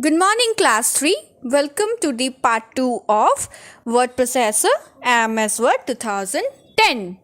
Good morning, class 3. Welcome to the part 2 of Word Processor MS Word 2010.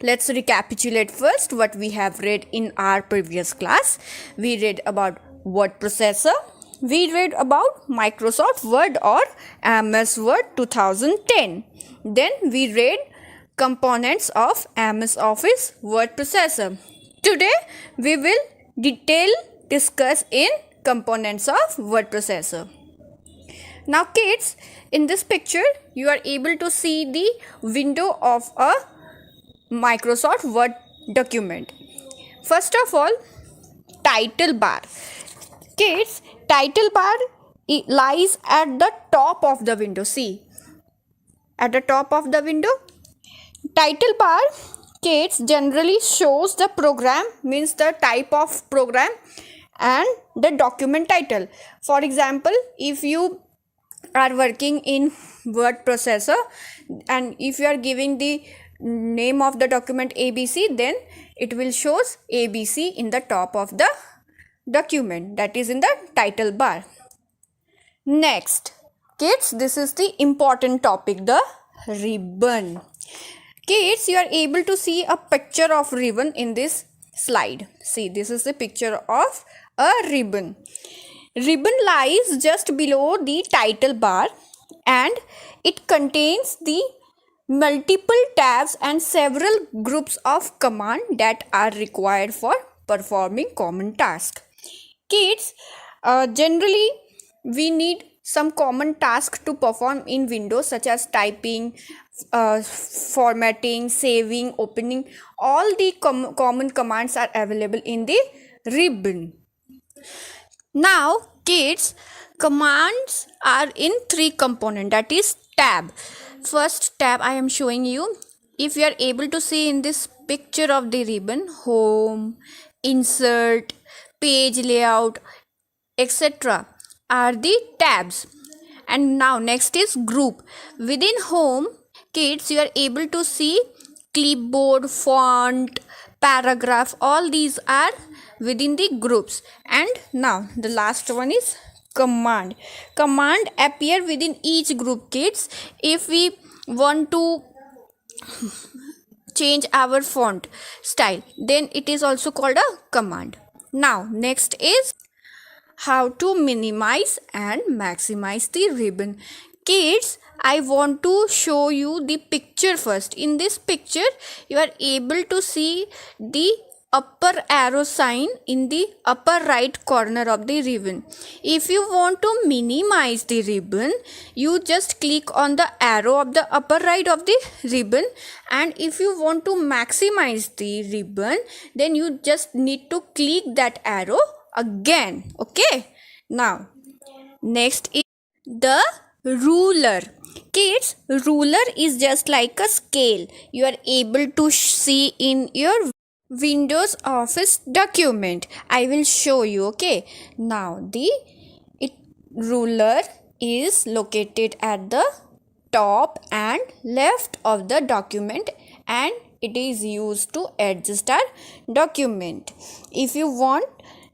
Let's recapitulate first what we have read in our previous class. We read about Word Processor. We read about Microsoft Word or MS Word 2010. Then we read components of MS Office Word Processor. Today we will discuss in components of word processor. Now kids, in this picture you are able to see the window of a Microsoft Word document. First of all, title bar. Kids, title bar lies at the top of the window. See, at the top of the window, title bar, kids, generally shows the program, means the type of program and the document title. For example, if you are working in word processor and if you are giving the name of the document ABC, then it will shows ABC in the top of the document, that is in the title bar. Next, kids, this is the important topic, the ribbon. Kids, you are able to see a picture of ribbon in this slide. See, this is the picture of a ribbon. Ribbon lies just below the title bar and it contains the multiple tabs and several groups of commands that are required for performing common tasks. Kids, generally we need some common tasks to perform in Windows, such as typing, formatting, saving, opening. All the common commands are available in the ribbon. Now kids, commands are in three components, that is tab. First tab I am showing you. If you are able to see in this picture of the ribbon, home, insert, page layout, etc. are the tabs. And now next is group. Within home, kids, you are able to see clipboard, font, paragraph, all these are within the groups. And now the last one is command. Command appear within each group, kids. If we want to change our font style, then it is also called a command. Now next is how to minimize and maximize the ribbon. Kids, I want to show you the picture first. In this picture, you are able to see the upper arrow sign in the upper right corner of the ribbon. If you want to minimize the ribbon, you just click on the arrow of the upper right of the ribbon, and if you want to maximize the ribbon, then you just need to click that arrow again. Okay, now next is the ruler. Kids, ruler is just like a scale. You are able to see in your Windows Office document. I will show you. Okay, now the ruler is located at the top and left of the document, and it is used to adjust our document. If you want,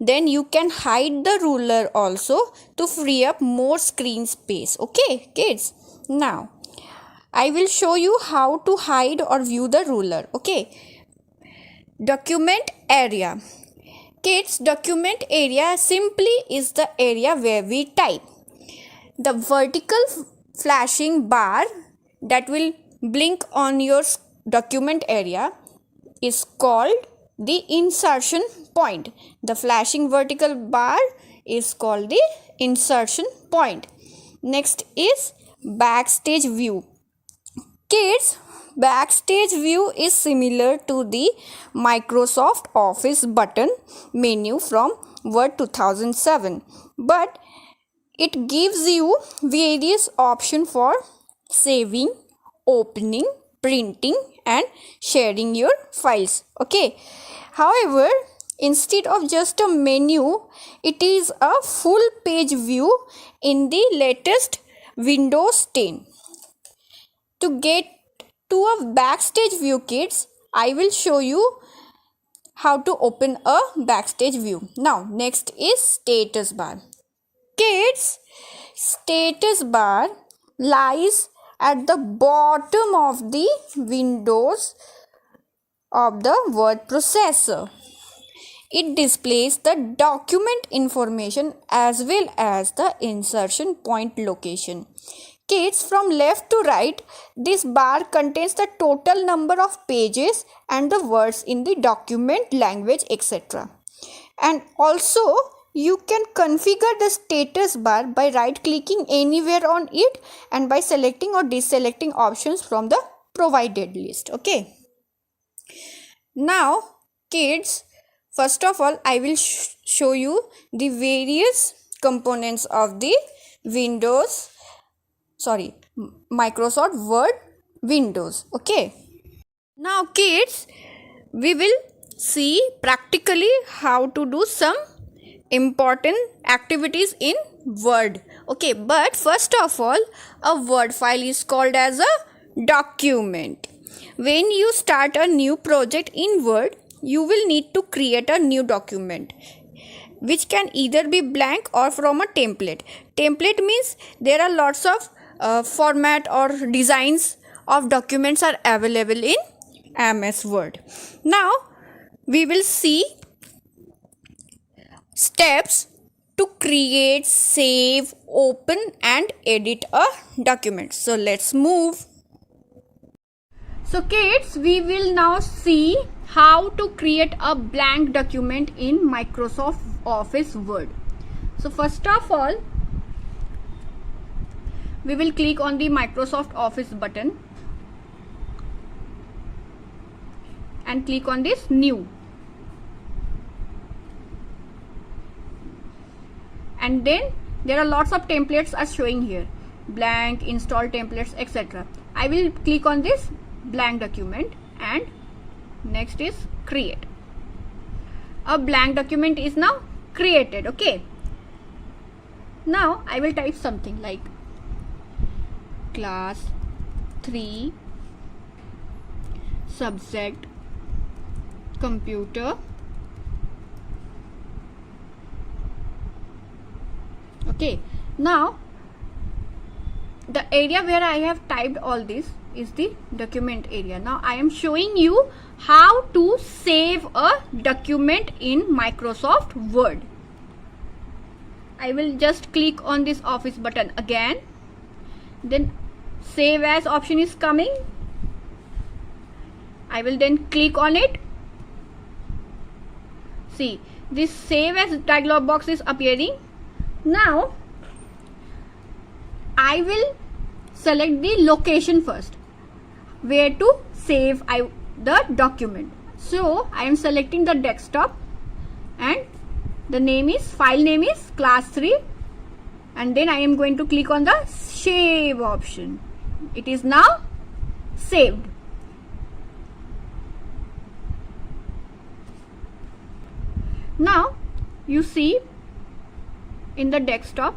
then you can hide the ruler also to free up more screen space. Okay, kids, now I will show you how to hide or view the ruler. Okay, document area. Kids, document area simply is the area where we type. The vertical flashing bar that will blink on your document area is called the insertion point. The flashing vertical bar is called the insertion point. Next is backstage view. Kids, backstage view is similar to the Microsoft Office button menu from Word 2007, but it gives you various options for saving, opening, printing and sharing your files. Okay, however, instead of just a menu, it is a full page view in the latest Windows 10. To get to a backstage view, kids, I will show you how to open a backstage view. Now next is status bar. Kids, kids, status bar lies at the bottom of the windows of the word processor. It displays the document information as well as the insertion point location. Kids, from left to right, this bar contains the total number of pages and the words in the document, language, etc. And also, you can configure the status bar by right clicking anywhere on it and by selecting or deselecting options from the provided list. Okay. Now, kids, first of all, I will show you the various components of the Microsoft Word Windows. Okay. Now, kids, we will see practically how to do some important activities in Word. Okay, but first of all, a Word file is called as a document. When you start a new project in Word, you will need to create a new document, which can either be blank or from a template. Template means there are lots of format or designs of documents are available in MS Word. Now, we will see steps to create, save, open and edit a document. So, let's move. So kids, we will now see how to create a blank document in Microsoft Office Word. So first of all, we will click on the Microsoft Office button and click on this new. And then there are lots of templates are showing here, blank, install templates, etc. I will click on this blank document and next is create. A blank document is now created. Okay. Now I will type something like class 3 subject computer. Okay. Now the area where I have typed all this is the document area. Now I am showing you how to save a document in Microsoft Word. I will just click on this Office button again. Then save as option is coming. I will then click on it. See, this save as dialog box is appearing. Now I will select the location first, where to save the document. So I am selecting the desktop and the file name is class 3, and then I am going to click on the save option. It is now saved. Now you see in the desktop,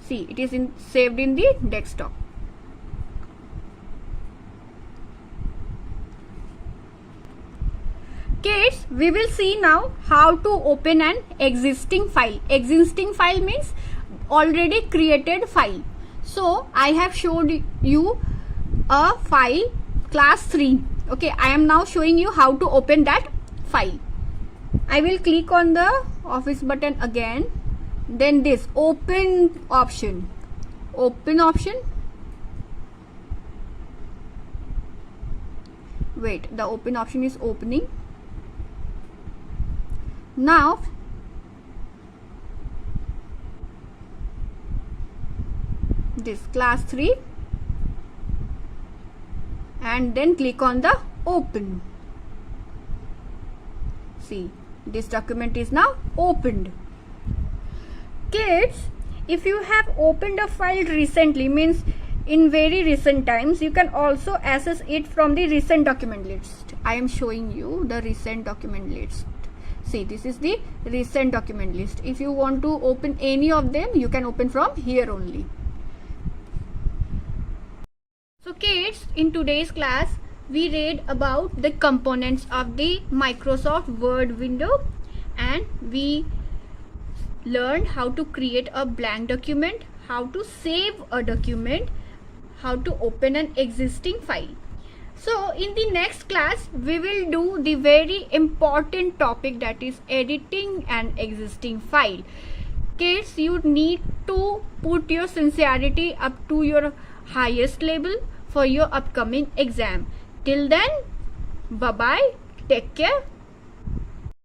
see it is saved in the desktop. Kids, we will see now how to open an existing file. Existing file means already created file. So I have showed you a file class 3. Okay, I am now showing you how to open that file. I will click on the Office button again, then this open option. Open option. Wait, the open option is opening. Now this class 3 and then click on the open. See, this document is now opened. Kids, if you have opened a file recently, means in very recent times, you can also access it from the recent document list. I am showing you the recent document list. See, this is the recent document list. If you want to open any of them, you can open from here only. So kids, in today's class, we read about the components of the Microsoft Word window, and we learned how to create a blank document, how to save a document, how to open an existing file. So in the next class we will do the very important topic, that is editing an existing file. Kids, you need to put your sincerity up to your highest level for your upcoming exam. Till then, bye bye, take care.